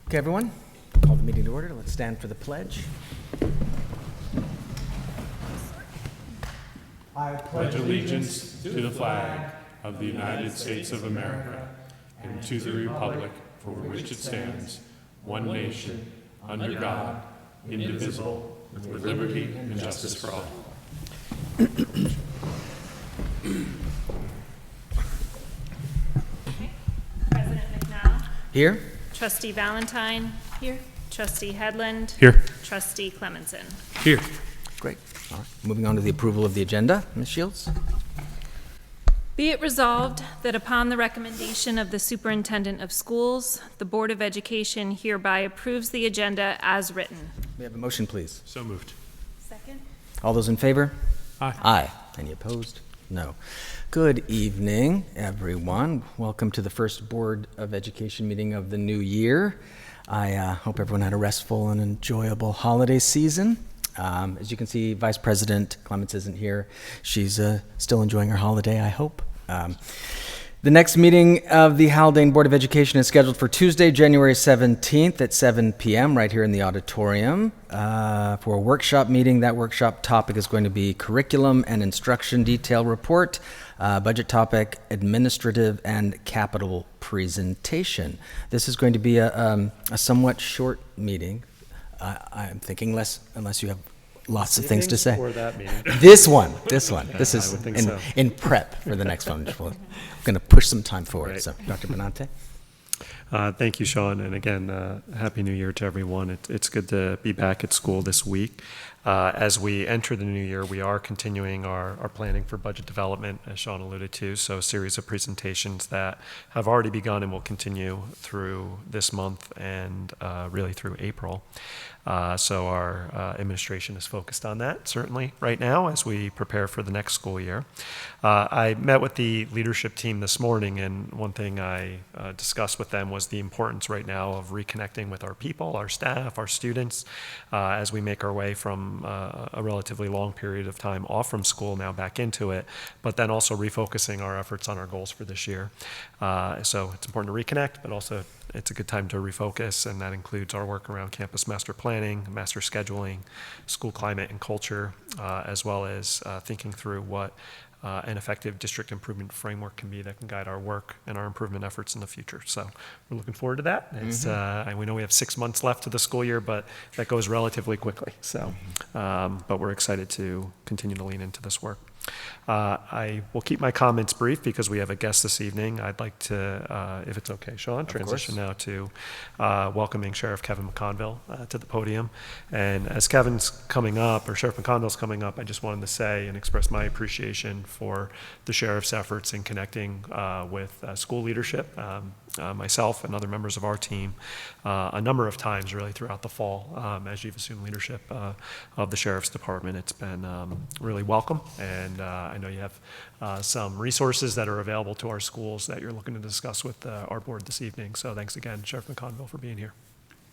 Okay, everyone, call the meeting to order. Let's stand for the pledge. I pledge allegiance to the flag of the United States of America and to the republic for which it stands, one nation, under God, indivisible, with liberty and justice for all. President McNall. Here. Trustee Valentine. Here. Trustee Headland. Here. Trustee Clemenson. Here. Great. All right. Moving on to the approval of the agenda. Ms. Shields? Be it resolved that upon the recommendation of the Superintendent of Schools, the Board of Education hereby approves the agenda as written. We have a motion, please. So moved. Second. All those in favor? Aye. Aye. Any opposed? No. Good evening, everyone. Welcome to the first Board of Education meeting of the new year. I hope everyone had a restful and enjoyable holiday season. As you can see, Vice President Clements isn't here. She's still enjoying her holiday, I hope. The next meeting of the Haldane Board of Education is scheduled for Tuesday, January 17th at 7 p.m. right here in the auditorium for a workshop meeting. That workshop topic is going to be Curriculum and Instruction Detail Report, Budget Topic, Administrative and Capital Presentation. This is going to be a somewhat short meeting. I'm thinking unless you have lots of things to say. For that meeting. This one. This is would think so. in prep for the next one. We're going to push some time forward. Right. So, Dr. Benante. Thank you, Sean, and again, Happy New Year to everyone. It's good to be back at school this week. As we enter the new year, we are continuing our planning for budget development, as Sean alluded to, so a series of presentations that have already begun and will continue through this month and really through April. So our administration is focused on that, certainly, right now as we prepare for the next school year. I met with the leadership team this morning, and one thing I discussed with them was the importance right now of reconnecting with our people, our staff, our students, as we make our way from a relatively long period of time off from school now back into it, but then also refocusing our efforts on our goals for this year. So it's important to reconnect, but also it's a good time to refocus, and that includes our work around campus master planning, master scheduling, school climate and culture, as well as thinking through what an effective district improvement framework can be that can guide our work and our improvement efforts in the future. So we're looking forward to that. It's, and we know we have 6 months left to the school year, but that goes relatively quickly. So, but we're excited to continue to lean into this work. I will keep my comments brief because we have a guest this evening. I'd like to, if it's okay, Sean, transition now to welcoming Sheriff Kevin McConville to the podium. And as Kevin's coming up, or Sheriff McConville's coming up, I just wanted to say and express my appreciation for the Sheriff's efforts in connecting with school leadership, myself and other members of our team, a number of times really throughout the fall as you've assumed leadership of the Sheriff's Department. It's been really welcome, and I know you have some resources that are available to our schools that you're looking to discuss with our board this evening. So thanks again, Sheriff McConville, for being here.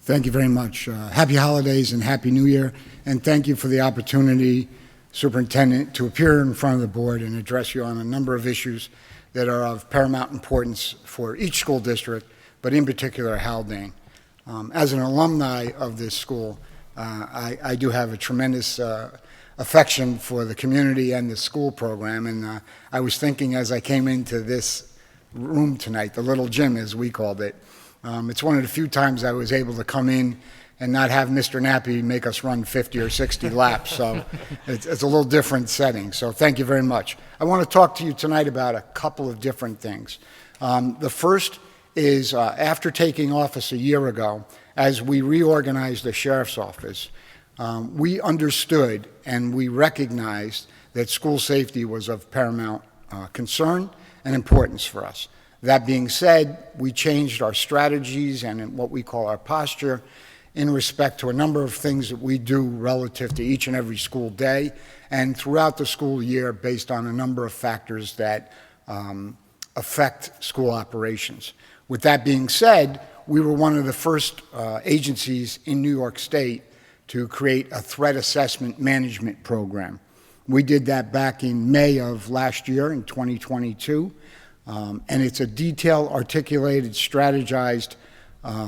Thank you very much. Happy holidays and Happy New Year, and thank you for the opportunity, Superintendent, to appear in front of the board and address you on a number of issues that are of paramount importance for each school district, but in particular Haldane. As an alumni of this school, I do have a tremendous affection for the community and the school program, and I was thinking as I came into this room tonight, the little gym as we called it, it's one of the few times I was able to come in and not have Mr. Nappy make us run 50 or 60 laps. So it's a little different setting. So thank you very much. I want to talk to you tonight about a couple of different things. The first is after taking office a year ago, as we reorganized the Sheriff's Office, we understood and we recognized that school safety was of paramount concern and importance for us. That being said, we changed our strategies and what we call our posture in respect to a number of things that we do relative to each and every school day and throughout the school year based on a number of factors that affect school operations. With that being said, we were one of the first agencies in New York State to create a threat assessment management program. We did that back in May of last year in 2022, and it's a detailed, articulated, strategized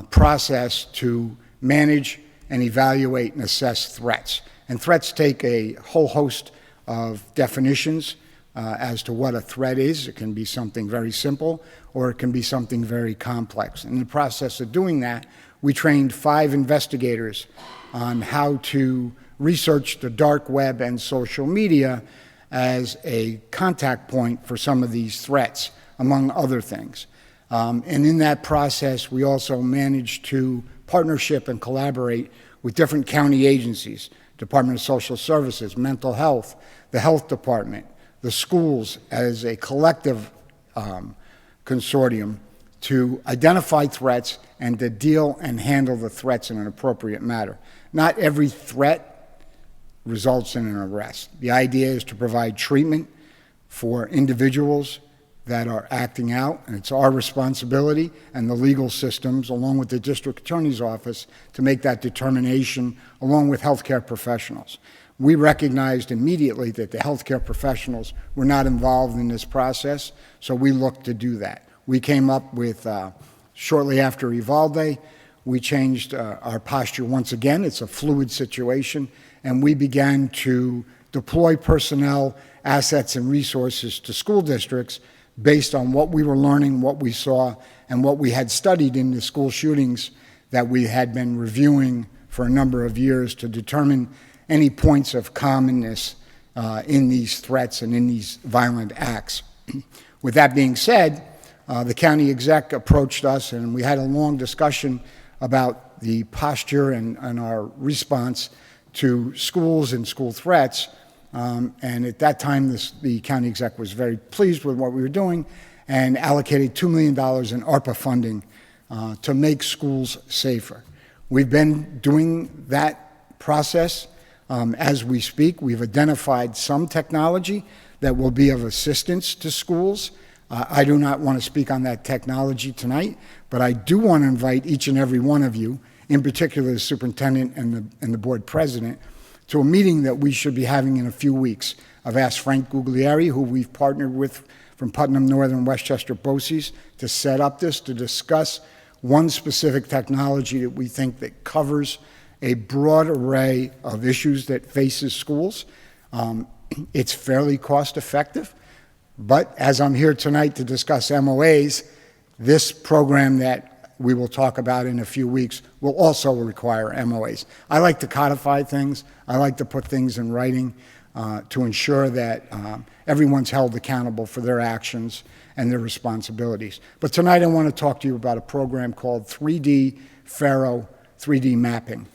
process to manage and evaluate and assess threats. And threats take a whole host of definitions as to what a threat is. It can be something very simple, or it can be something very complex. In the process of doing that, we trained 5 investigators on how to research the dark web and social media as a contact point for some of these threats, among other things. And in that process, we also managed to partnership and collaborate with different county agencies, Department of Social Services, Mental Health, the Health Department, the schools as a collective consortium to identify threats and to deal and handle the threats in an appropriate manner. Not every threat results in an arrest. The idea is to provide treatment for individuals that are acting out, and it's our responsibility and the legal systems, along with the district attorney's office, to make that determination, along with healthcare professionals. We recognized immediately that the healthcare professionals were not involved in this process, so we looked to do that. We came up with, shortly after Uvalde, we changed our posture once again. It's a fluid situation, and we began to deploy personnel, assets, and resources to school districts based on what we were learning, what we saw, and what we had studied in the school shootings that we had been reviewing for a number of years to determine any points of commonness in these threats and in these violent acts. With that being said, the county exec approached us, and we had a long discussion about the posture and our response to schools and school threats. And at that time, the county exec was very pleased with what we were doing and allocated $2 million in ARPA funding to make schools safer. We've been doing that process as we speak. We've identified some technology that will be of assistance to schools. I do not want to speak on that technology tonight, but I do want to invite each and every one of you, in particular the superintendent and the board president, to a meeting that we should be having in a few weeks. I've asked Frank Guglieri, who we've partnered with from Putnam Northern Westchester BOCES, to set up this, to discuss one specific technology that we think that covers a broad array of issues that faces schools. It's fairly cost effective, but as I'm here tonight to discuss MOAs, this program that we will talk about in a few weeks will also require MOAs. I like to codify things. I like to put things in writing to ensure that everyone's held accountable for their actions and their responsibilities. But tonight I want to talk to you about a program called 3D FARO 3D mapping.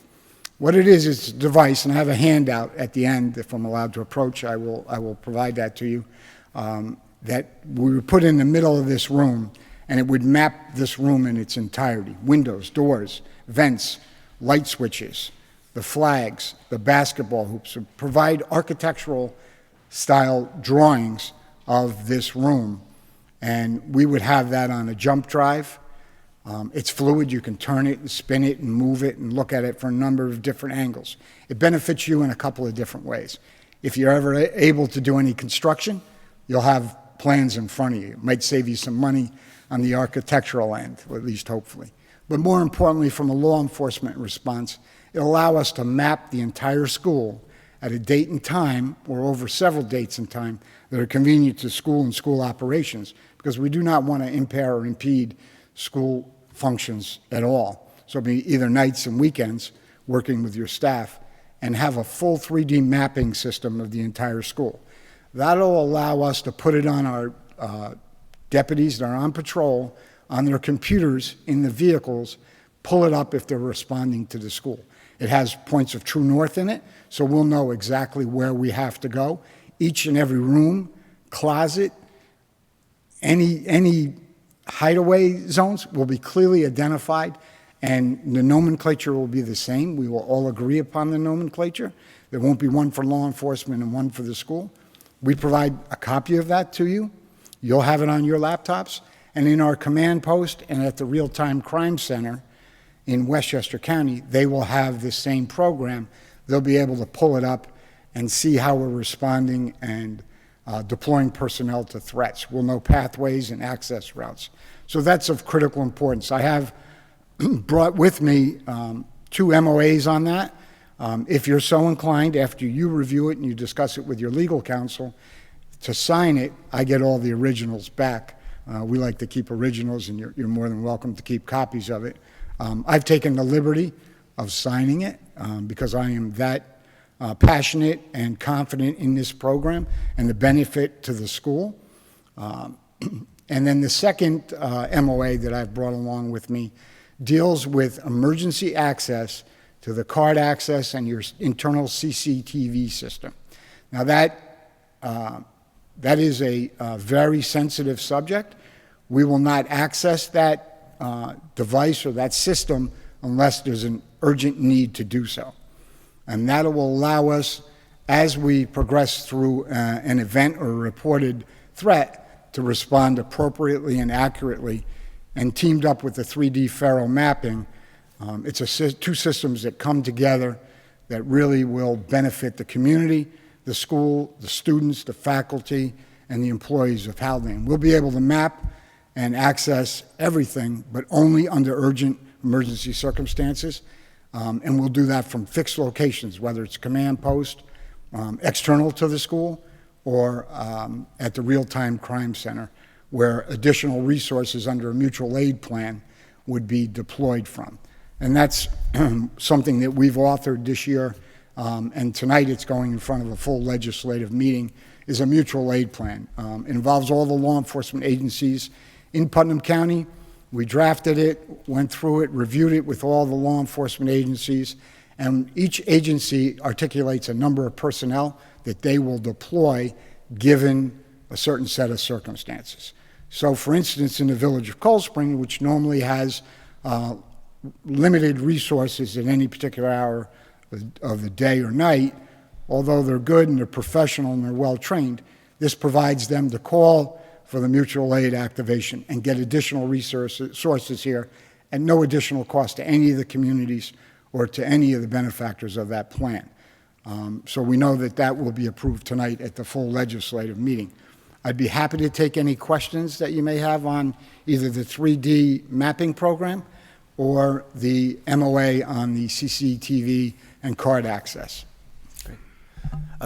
What it is, it's a device, and I have a handout at the end. If I'm allowed to approach, I will provide that to you, that we would put in the middle of this room, and it would map this room in its entirety: windows, doors, vents, light switches, the flags, the basketball hoops, provide architectural style drawings of this room. And we would have that on a jump drive. It's fluid. You can turn it and spin it and move it and look at it from a number of different angles. It benefits you in a couple of different ways. If you're ever able to do any construction, you'll have plans in front of you. It might save you some money on the architectural end, or at least hopefully. But more importantly, from a law enforcement response, it'll allow us to map the entire school at a date and time, or over several dates and time, that are convenient to school and school operations, because we do not want to impair or impede school functions at all. So it'll be either nights and weekends, working with your staff, and have a full 3D mapping system of the entire school. That'll allow us to put it on our deputies that are on patrol, on their computers in the vehicles, pull it up if they're responding to the school. It has points of true north in it, so we'll know exactly where we have to go. Each and every room, closet, any hideaway zones will be clearly identified, and the nomenclature will be the same. We will all agree upon the nomenclature. There won't be one for law enforcement and one for the school. We provide a copy of that to you. You'll have it on your laptops, and in our command post and at the Real-Time Crime Center in Westchester County, they will have this same program. They'll be able to pull it up and see how we're responding and deploying personnel to threats. We'll know pathways and access routes. So that's of critical importance. I have brought with me 2 MOAs on that. If you're so inclined, after you review it and you discuss it with your legal counsel, to sign it, I get all the originals back. We like to keep originals, and you're more than welcome to keep copies of it. I've taken the liberty of signing it because I am that passionate and confident in this program and the benefit to the school. And then the second MOA that I've brought along with me deals with emergency access to the card access and your internal CCTV system. Now that is a very sensitive subject. We will not access that device or that system unless there's an urgent need to do so. And that will allow us, as we progress through an event or a reported threat, to respond appropriately and accurately. And teamed up with the 3D FARO mapping, it's 2 systems that come together that really will benefit the community, the school, the students, the faculty, and the employees of Haldane. We'll be able to map and access everything, but only under urgent emergency circumstances. And we'll do that from fixed locations, whether it's command post, external to the school, or at the real-time crime center, where additional resources under a mutual aid plan would be deployed from. And that's something that we've authored this year, and tonight it's going in front of a full legislative meeting, is a mutual aid plan. It involves all the law enforcement agencies in Putnam County. We drafted it, went through it, reviewed it with all the law enforcement agencies, and each agency articulates a number of personnel that they will deploy given a certain set of circumstances. So, for instance, in the village of Cold Spring, which normally has limited resources at any particular hour of the day or night, although they're good and they're professional and they're well-trained, this provides them to call for the mutual aid activation and get additional sources here at no additional cost to any of the communities or to any of the benefactors of that plan. So we know that that will be approved tonight at the full legislative meeting. I'd be happy to take any questions that you may have on either the 3D mapping program or the MOA on the CCTV and card access. Great.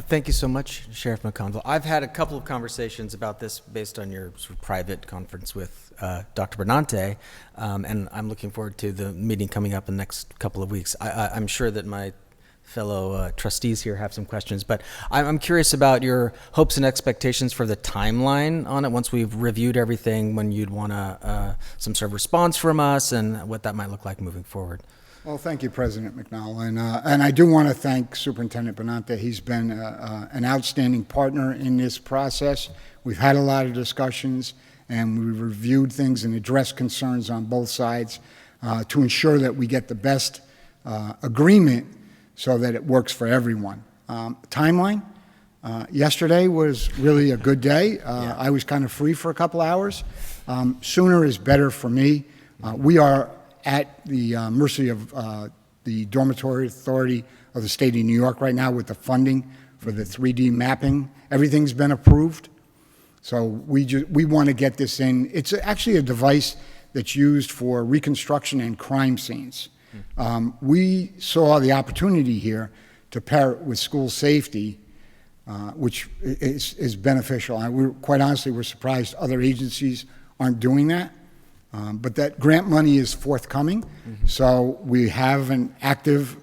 Thank you so much, Sheriff McConville. I've had a couple of conversations about this based on your sort of private conference with Dr. Benante, and I'm looking forward to the meeting coming up in the next couple of weeks. I'm sure that my fellow trustees here have some questions, but I'm curious about your hopes and expectations for the timeline on it once we've reviewed everything, when you'd want some sort of response from us and what that might look like moving forward. Well, thank you, President McNall, and I do want to thank Superintendent Benante. He's been an outstanding partner in this process. We've had a lot of discussions, and we've reviewed things and addressed concerns on both sides to ensure that we get the best agreement so that it works for everyone. Timeline, yesterday was really a good day. I was kind of free for a couple hours. Sooner is better for me. We are at the mercy of the Dormitory Authority of the State of New York right now with the funding for the 3D mapping. Everything's been approved. So we want to get this in. It's actually a device that's used for reconstruction and crime scenes. We saw the opportunity here to pair it with school safety, which is beneficial. Quite honestly, we're surprised other agencies aren't doing that. But that grant money is forthcoming, so we have an active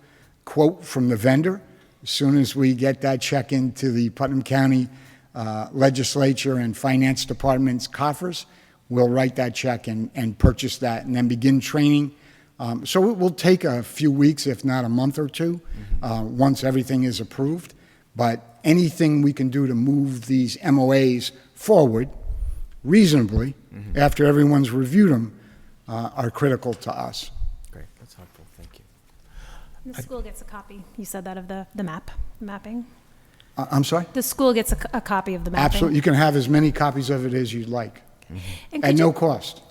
quote from the vendor. As soon as we get that check into the Putnam County Legislature and Finance Department's coffers, we'll write that check and purchase that and then begin training. So it will take a few weeks, if not a month or two, once everything is approved. But anything we can do to move these MOAs forward reasonably, after everyone's reviewed them, are critical to us. Great, that's helpful, thank you. The school gets a copy, you said that, of the mapping? I'm sorry? The school gets a copy of the mapping? Absolutely. You can have as many copies of it as you'd like, at no cost.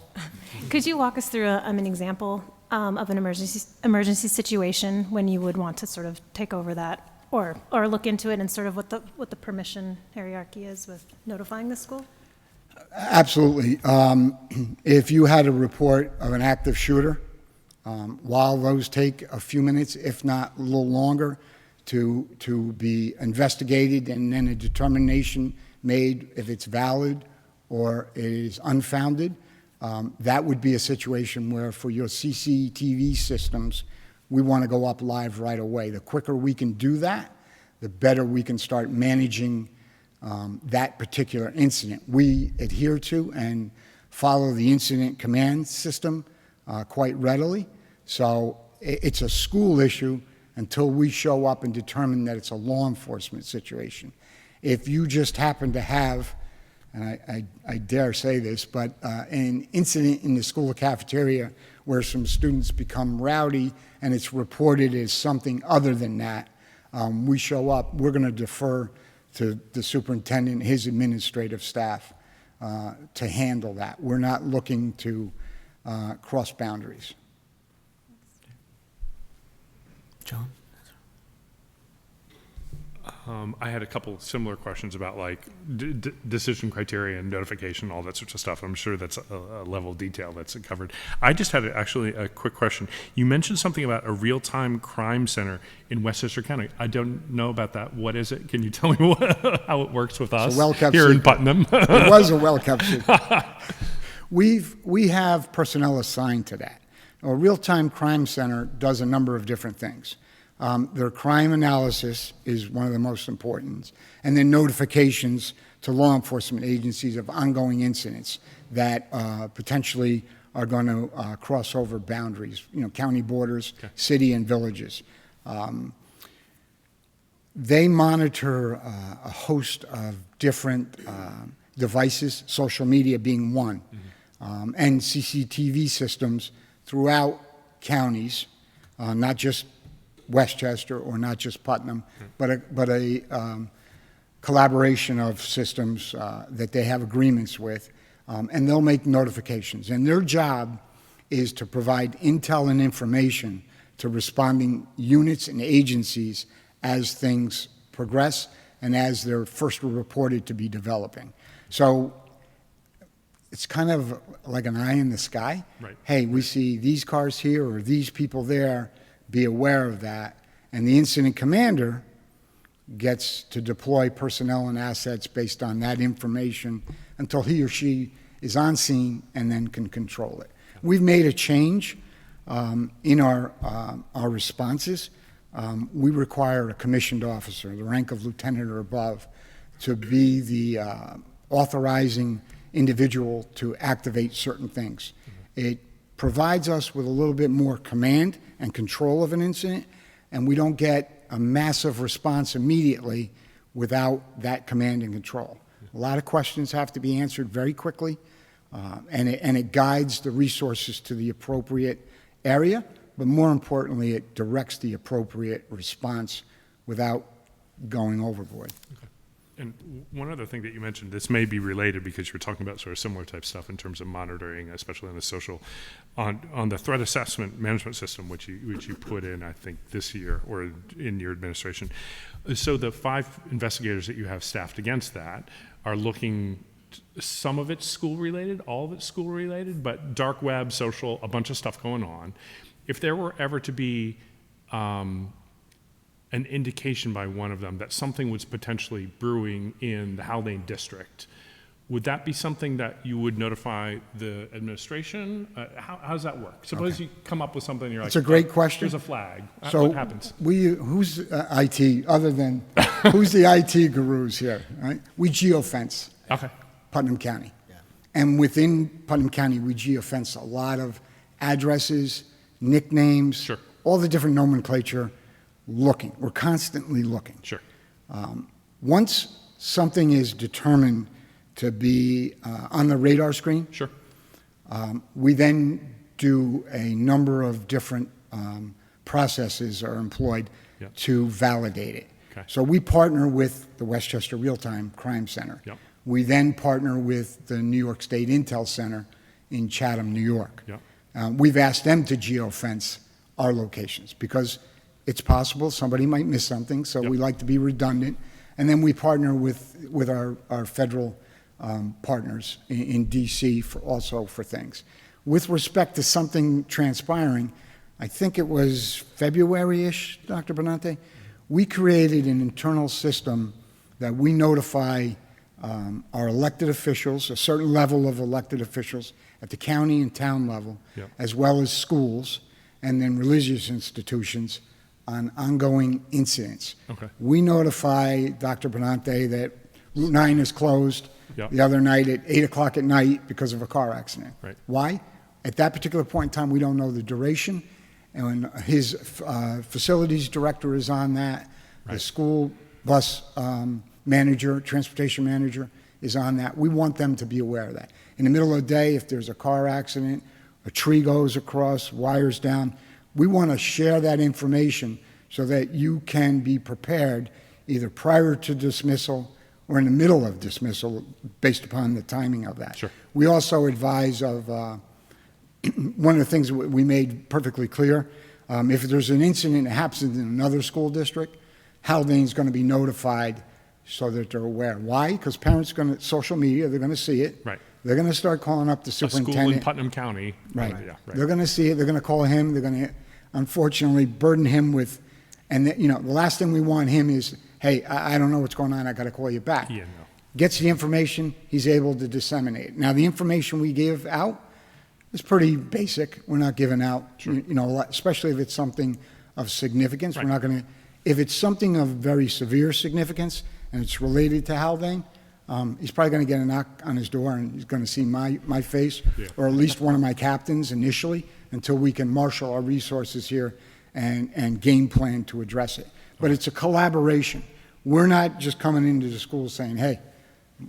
Could you walk us through an example of an emergency situation when you would want to sort of take over that, or look into it, and sort of what the permission hierarchy is with notifying the school? Absolutely. If you had a report of an active shooter While those take a few minutes, if not a little longer, to be investigated and then a determination made if it's valid or it is unfounded, that would be a situation where for your CCTV systems, we want to go up live right away. The quicker we can do that, the better we can start managing that particular incident. We adhere to and follow the incident command system quite readily. So it's a school issue until we show up and determine that it's a law enforcement situation. If you just happen to have, and I dare say this, but an incident in the school cafeteria where some students become rowdy and it's reported as something other than that, we show up, we're going to defer to the superintendent and his administrative staff to handle that. We're not looking to cross boundaries. John? I had a couple similar questions about like decision criteria and notification, all that sorts of stuff. I'm sure that's a level of detail that's covered. I just had actually a quick question. You mentioned something about a real-time crime center in Westchester County. I don't know about that. What is it? Can you tell me how it works with us here in Putnam? It was a well-kept secret. We have personnel assigned to that. A real-time crime center does a number of different things. Their crime analysis is one of the most important, and then notifications to law enforcement agencies of ongoing incidents that potentially are going to cross over boundaries, county borders, okay, city and villages. They monitor a host of different devices, social media being one, and CCTV systems throughout counties, not just Westchester or not just Putnam, but a collaboration of systems that they have agreements with, and they'll make notifications. And their job is to provide intel and information to responding units and agencies as things progress and as they're first reported to be developing. So it's kind of like an eye in the sky. Right. Hey, we see these cars here or these people there. Be aware of that. And the incident commander gets to deploy personnel and assets based on that information until he or she is on scene and then can control it. We've made a change in our responses. We require a commissioned officer, the rank of lieutenant or above, to be the authorizing individual to activate certain things. It provides us with a little bit more command and control of an incident, and we don't get a massive response immediately without that command and control. A lot of questions have to be answered very quickly, and it guides the resources to the appropriate area, but more importantly, it directs the appropriate response without going overboard. Okay. And one other thing that you mentioned, this may be related because you were talking about sort of similar type stuff in terms of monitoring, especially on the social, on the threat assessment management system, which you put in, I think, this year or in your administration. So the 5 investigators that you have staffed against that are looking, some of it's school related, all of it's school related, but dark web, social, a bunch of stuff going on. If there were ever to be an indication by one of them that something was potentially brewing in the Haldane district, would that be something that you would notify the administration? How does that work? Suppose you come up with something and you're like, it's a great question. Here's a flag. So what happens? Who's IT, other than, who's the IT gurus here, right? We geofence Putnam County. Yeah. And within Putnam County, we geofence a lot of addresses, nicknames, sure, all the different nomenclature. Looking. We're constantly looking. Sure. Once something is determined to be on the radar screen, sure, we then do a number of different processes are employed to validate it. Okay. So we partner with the Westchester Real-Time Crime Center. Yep. We then partner with the New York State Intel Center in Chatham, New York. Yep. We've asked them to geofence our locations because it's possible somebody might miss something, so we like to be redundant. And then we partner with our federal partners in D.C. also for things. With respect to something transpiring, I think it was February-ish, Dr. Benante, we created an internal system that we notify our elected officials, a certain level of elected officials at the county and town level, Yep. as well as schools and then religious institutions on ongoing incidents. Okay. We notify Dr. Benante that Route 9 is closed Yep. the other night at 8 o'clock at night because of a car accident. Right. Why? At that particular point in time, we don't know the duration, and his facilities director is on that. The Right. school bus manager, transportation manager is on that. We want them to be aware of that. In the middle of the day, if there's a car accident, a tree goes across, wires down, we want to share that information so that you can be prepared either prior to dismissal or in the middle of dismissal based upon the timing of that. Sure. We also advise of, one of the things we made perfectly clear, if there's an incident that happens in another school district, Haldane's going to be notified so that they're aware. Why? Because parents are going to, social media, they're going to see it. Right. They're going to start calling up the A school in superintendent. Putnam County. Right. Yeah, They're going to see it. They're going to call him. They're going to, unfortunately, burden him with, and the last thing we want him is, hey, I don't know what's going on. I got to call you back. Yeah, no. Gets the information. He's able to disseminate it. Now, the information we give out is pretty basic. We're not giving out, especially if it's something of significance. Right. We're not going to, if it's something of very severe significance and it's related to Haldane, he's probably going to get a knock on his door and he's going to see my face, Yeah. or at least one of my captains initially, until we can marshal our resources here and game plan to address it. But it's a collaboration. We're not just coming into the school saying, hey,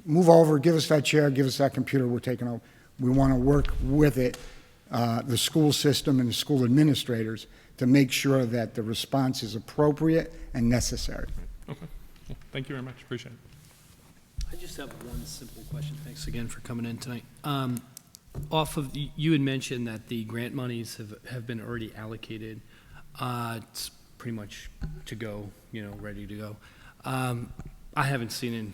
move over, give us that chair, give us that computer, we're taking over. We want to work with it, the school system and the school administrators, to make sure that the response is appropriate and necessary. Okay. Well, thank you very much. Appreciate it. I just have one simple question. Thanks again for coming in tonight. You had mentioned that the grant monies have been already allocated. It's pretty much to go, ready to go. I haven't seen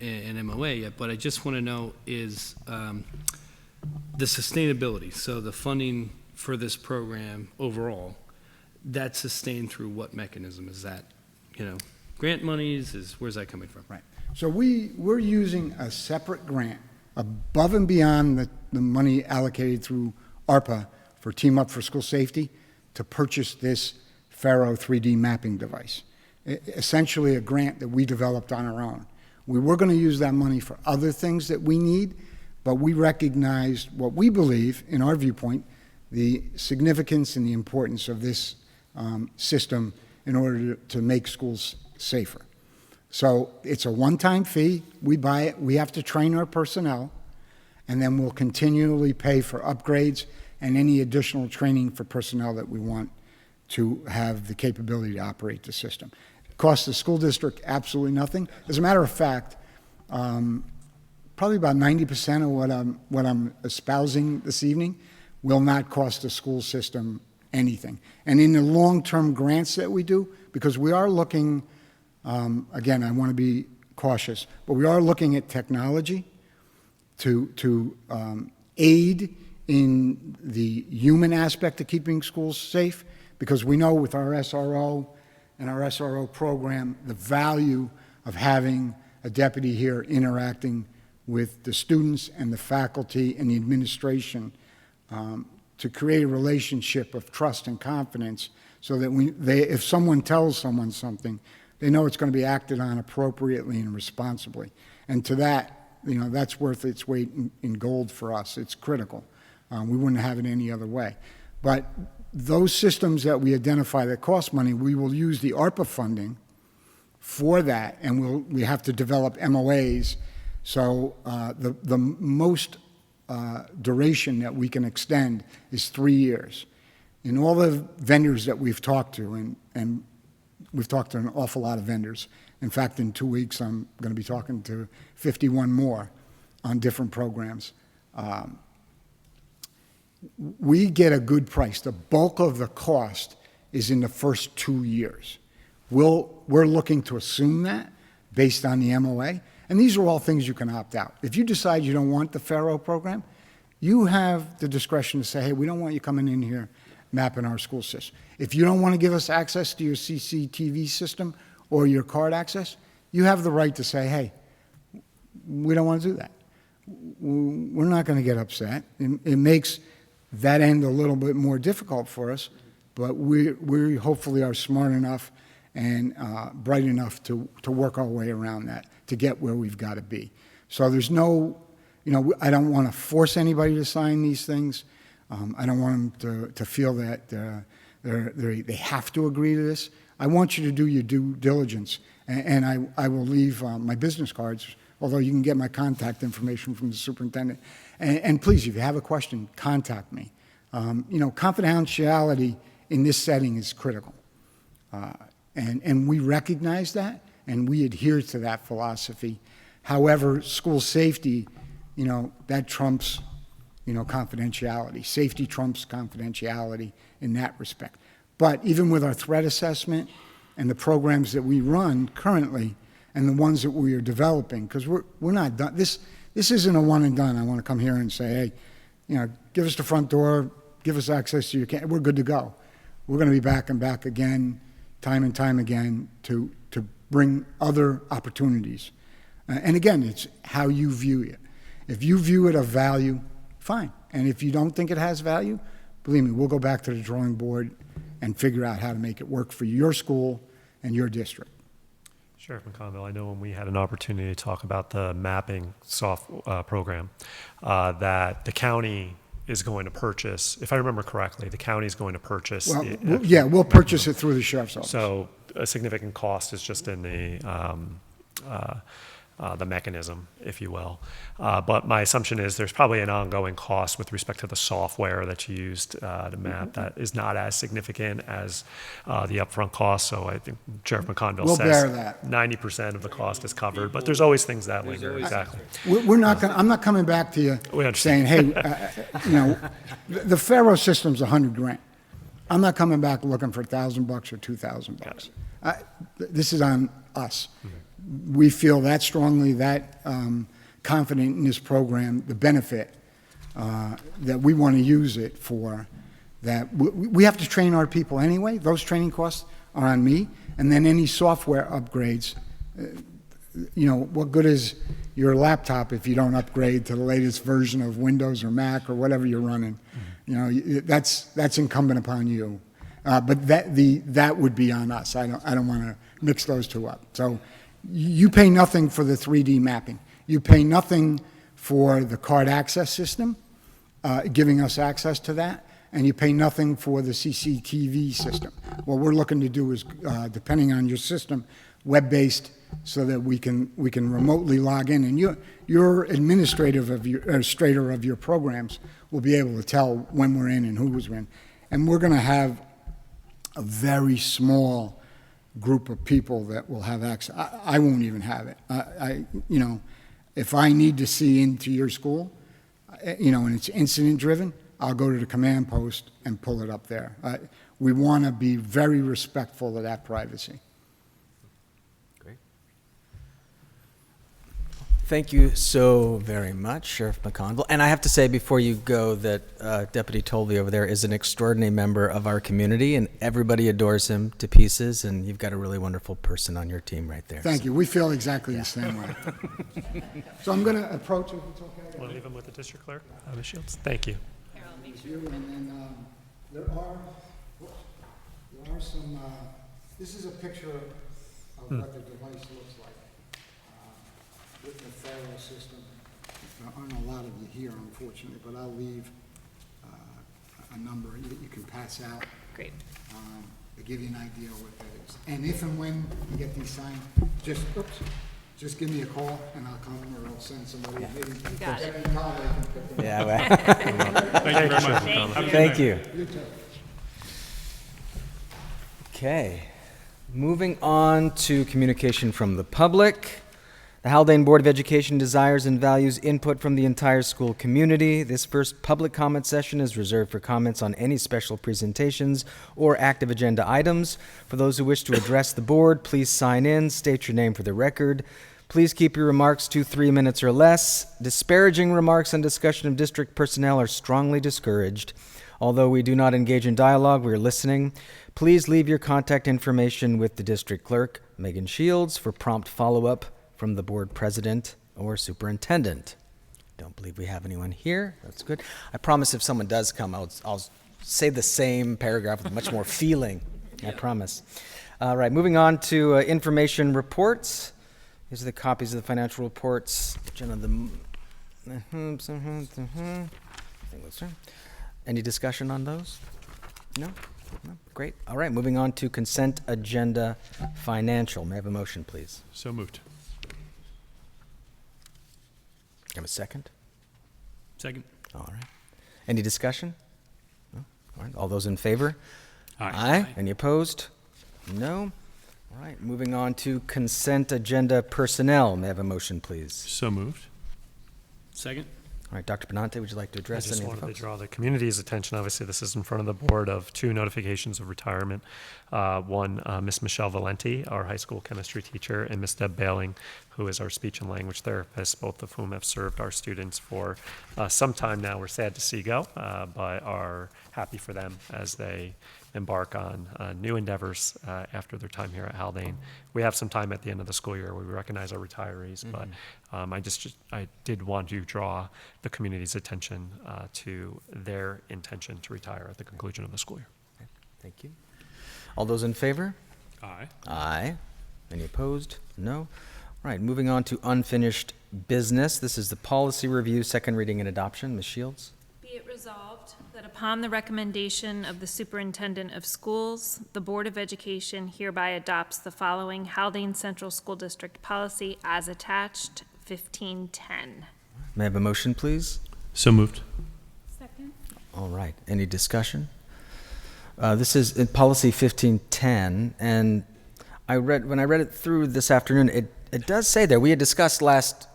an MOA yet, but I just want to know is the sustainability. So the funding for this program overall, that's sustained through what mechanism? Is that, grant monies? Where's that coming from? Right. So we're using a separate grant above and beyond the money allocated through ARPA for Team Up for School Safety to purchase this FARO 3D mapping device. Essentially a grant that we developed on our own. We were going to use that money for other things that we need, but we recognized what we believe, in our viewpoint, the significance and the importance of this system in order to make schools safer. So it's a one-time fee. We buy it. We have to train our personnel, and then we'll continually pay for upgrades and any additional training for personnel that we want to have the capability to operate the system. It costs the school district absolutely nothing. As a matter of fact, probably about 90% of what I'm espousing this evening will not cost the school system anything. And in the long-term grants that we do, because we are looking, again, I want to be cautious, but we are looking at technology to aid in the human aspect of keeping schools safe, because we know with our SRO and our SRO program, the value of having a deputy here interacting with the students and the faculty and the administration to create a relationship of trust and confidence so that if someone tells someone something, they know it's going to be acted on appropriately and responsibly. And to that, that's worth its weight in gold for us. It's critical. We wouldn't have it any other way. But those systems that we identify that cost money, we will use the ARPA funding for that, and we have to develop MOAs. So the most duration that we can extend is 3 years. In all the vendors that we've talked to, and we've talked to an awful lot of vendors. In fact, in 2 weeks, I'm going to be talking to 51 more on different programs. We get a good price. The bulk of the cost is in the first 2 years. We're looking to assume that based on the MOA. And these are all things you can opt out. If you decide you don't want the FARO program, you have the discretion to say, hey, we don't want you coming in here map in our school system. If you don't want to give us access to your CCTV system or your card access, you have the right to say, hey, we don't want to do that. We're not going to get upset. It makes that end a little bit more difficult for us, but we hopefully are smart enough and bright enough to work our way around that to get where we've got to be. So there's no, I don't want to force anybody to sign these things. I don't want them to feel that they have to agree to this. I want you to do your due diligence, and I will leave my business cards, although you can get my contact information from the superintendent. And please, if you have a question, contact me. Confidentiality in this setting is critical. And we recognize that, and we adhere to that philosophy. However, school safety, that trumps, confidentiality. Safety trumps confidentiality in that respect. But even with our threat assessment and the programs that we run currently and the ones that we are developing, because we're not done. This isn't a one and done. I want to come here and say, hey, give us the front door, give us access to your camp. We're good to go. We're going to be back and back again, time and time again, to bring other opportunities. And again, it's how you view it. If you view it of value, fine. And if you don't think it has value, believe me, we'll go back to the drawing board and figure out how to make it work for your school and your district. Sheriff McConville, I know when we had an opportunity to talk about the mapping program, that the county is going to purchase, if I remember correctly, the county is going to purchase. Well, we'll purchase it through the sheriff's office. So a significant cost is just in the mechanism, if you will. But my assumption is there's probably an ongoing cost with respect to the software that you used to map that is not as significant as the upfront cost. So I think Sheriff McConville We'll says bear that. 90% of the cost is covered, but there's always things that linger. Exactly. We're not going. I'm not coming back to you We understand. saying, hey, the FARO system's $100,000. I'm not coming back looking for $1,000 or $2,000. This is on us. We feel that strongly, that confident in this program, the benefit that we want to use it for, that we have to train our people anyway. Those training costs are on me. And then any software upgrades, what good is your laptop if you don't upgrade to the latest version of Windows or Mac or whatever you're running? That's incumbent upon you. But that would be on us. I don't want to mix those two up. So you pay nothing for the 3D mapping. You pay nothing for the card access system, giving us access to that, and you pay nothing for the CCTV system. What we're looking to do is, depending on your system, web-based, so that we can remotely log in, and your administrator of your programs will be able to tell when we're in and who was in. And we're going to have a very small group of people that will have access. I won't even have it. If I need to see into your school, and it's incident driven, I'll go to the command post and pull it up there. We want to be very respectful of that privacy. Great. Thank you so very much, Sheriff McConville. And I have to say before you go that Deputy Tolvey over there is an extraordinary member of our community, and everybody adores him to pieces, and you've got a really wonderful person on your team right there. Thank you. We feel exactly the same way. So I'm going to approach, if it's okay. Want to leave him with the District Clerk, Ms. Shields? Thank you. And then there are some, this is a picture of what the device looks like with the FARO system. There aren't a lot of you here, unfortunately, but I'll leave a number that you can pass out. Great. To give you an idea of what that is. And if and when you get these signed, just give me a call and I'll come or I'll send somebody. Maybe got it. Deputy Conway can pick them up. Yeah, well, Thank you very much. Have a good thank night. you. You too. Okay, moving on to communication from the public. The Haldane Board of Education desires and values input from the entire school community. This first public comment session is reserved for comments on any special presentations or active agenda items. For those who wish to address the board, please sign in, state your name for the record. Please keep your remarks to 3 minutes or less. Disparaging remarks and discussion of district personnel are strongly discouraged. Although we do not engage in dialogue, we are listening. Please leave your contact information with the District Clerk, Megan Shields, for prompt follow-up from the Board President or Superintendent. Don't believe we have anyone here. That's good. I promise if someone does come, I'll say the same paragraph with much more feeling. I promise. All right, moving on to information reports. These are the copies of the financial reports. Any discussion on those? No? No? Great. All right, moving on to consent agenda financial. May I have a motion, please? So moved. Have a second? Second. All right. Any discussion? No? All right. All those in favor? Aye. Any opposed? No. All right. Moving on to consent agenda personnel. May I have a motion, please? So moved. Second. All right. Dr. Benante, would you like to I address just any of the wanted to folks? draw the community's attention. Obviously, this is in front of the board of 2 notifications of retirement. One, Miss Michelle Valenti, our high school chemistry teacher, and Miss Deb Bailing, who is our speech and language therapist, both of whom have served our students for some time now. We're sad to see go, but are happy for them as they embark on new endeavors after their time here at Haldane. We have some time at the end of the school year where we recognize our retirees, but I did want to draw the community's attention to their intention to retire at the conclusion of the school year. Okay. Thank you. All those in favor? Aye. Aye. Any opposed? No. All right. Moving on to unfinished business. This is the policy review, second reading and adoption. Ms. Shields? Be it resolved that upon the recommendation of the Superintendent of Schools, the Board of Education hereby adopts the following Haldane Central School District policy as attached, 1510. May I have a motion, please? So moved. Second. All right. Any discussion? This is in policy 1510, and when I read it through this afternoon, it does say there, we had discussed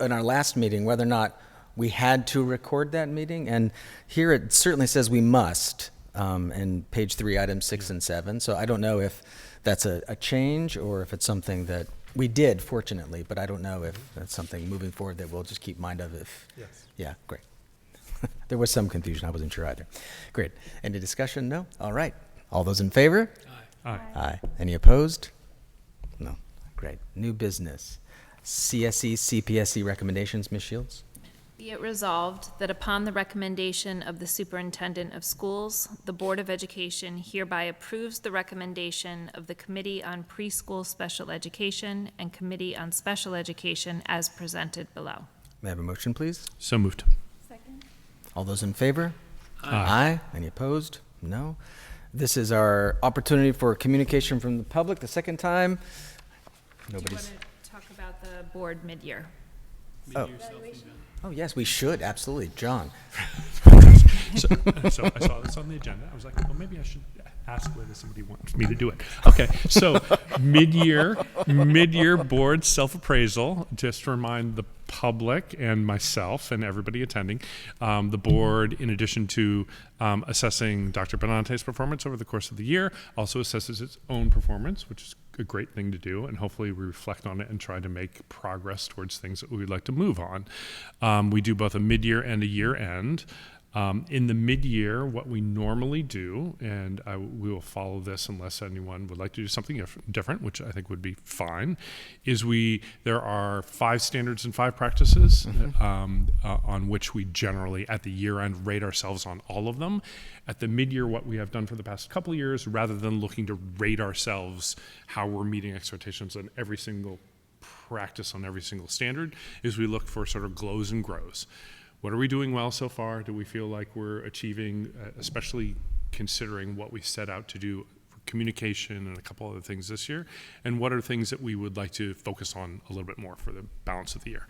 in our last meeting whether or not we had to record that meeting, and here it certainly says we must, in page 3, items 6 and 7. So I don't know if that's a change or if it's something that we did, fortunately, but I don't know if that's something moving forward that we'll just keep mind of if. Yes. Yeah, great. There was some confusion. I wasn't sure either. Great. Any discussion? No? All right. All those in favor? Aye. Aye. Any opposed? No. Great. New business. CSE, CPSE recommendations, Ms. Shields? Be it resolved that upon the recommendation of the Superintendent of Schools, the Board of Education hereby approves the recommendation of the Committee on Preschool Special Education and Committee on Special Education as presented below. May I have a motion, please? So moved. Second. All those in favor? Aye. Any opposed? No. This is our opportunity for communication from the public the second time. Do you want Nobody's. to talk about the board mid-year? Oh, yes, we should. Absolutely. John. So I saw this on the agenda. I was like, well, maybe I should ask whether somebody wants me to do it. Okay, so mid-year board self-appraisal, just to remind the public and myself and everybody attending, the board, in addition to assessing Dr. Benante's performance over the course of the year, also assesses its own performance, which is a great thing to do, and hopefully we reflect on it and try to make progress towards things that we would like to move on. We do both a mid-year and a year-end. In the mid-year, what we normally do, and we will follow this unless anyone would like to do something different, which I think would be fine, is there are 5 standards and 5 practices on which we generally, at the year-end, rate ourselves on all of them. At the mid-year, what we have done for the past couple of years, rather than looking to rate ourselves how we're meeting expectations on every single practice on every single standard, is we look for sort of glows and grows. What are we doing well so far? Do we feel like we're achieving, especially considering what we set out to do for communication and a couple other things this year? And what are things that we would like to focus on a little bit more for the balance of the year?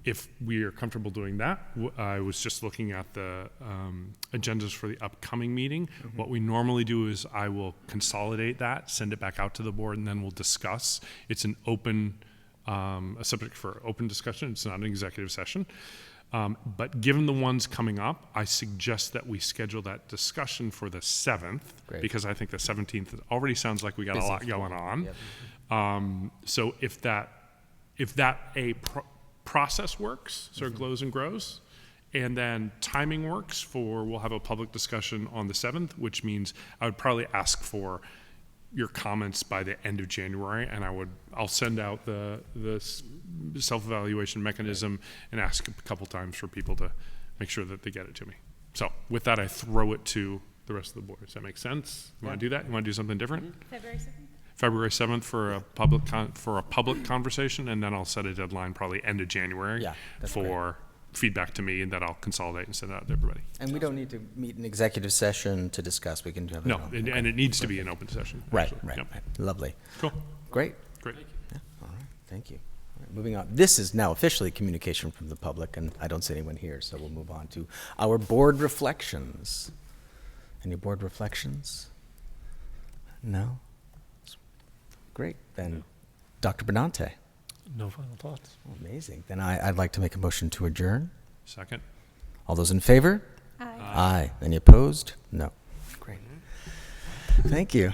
If we are comfortable doing that, I was just looking at the agendas for the upcoming meeting. What we normally do is I will consolidate that, send it back out to the board, and then we'll discuss. It's an open a subject for open discussion. It's not an executive session. But given the ones coming up, I suggest that we schedule that discussion for the 7th, Great. because I think the 17th already sounds like we got a lot going on. Yep. So if that process works, sort of glows and grows, And then timing works we'll have a public discussion on the 7th, which means I would probably ask for your comments by the end of January, and I'll send out the self-evaluation mechanism and ask a couple times for people to make sure that they get it to me. So with that, I throw it to the rest of the board. Does that make sense? You want to do that? You want to do something different? February 7th? February 7th for a public conversation, and then I'll set a deadline probably end of January Yeah, that's for feedback to me, and that I'll consolidate and send it out to everybody. And we don't need to meet in executive session to discuss. We can have it. No, on- and it needs to be an open session. Right, actually. right, Yep. right. Lovely. Cool. Great. Great. Yeah, all right, thank you. All right, moving on. This is now officially communication from the public, and I don't see anyone here, so we'll move on to our board reflections. Any board reflections? No? Great. Then, Dr. Benante. No final thoughts. Oh, amazing. Then I'd like to make a motion to adjourn. Second. All those in favor? Aye. Aye. Any opposed? No. Great. Thank you.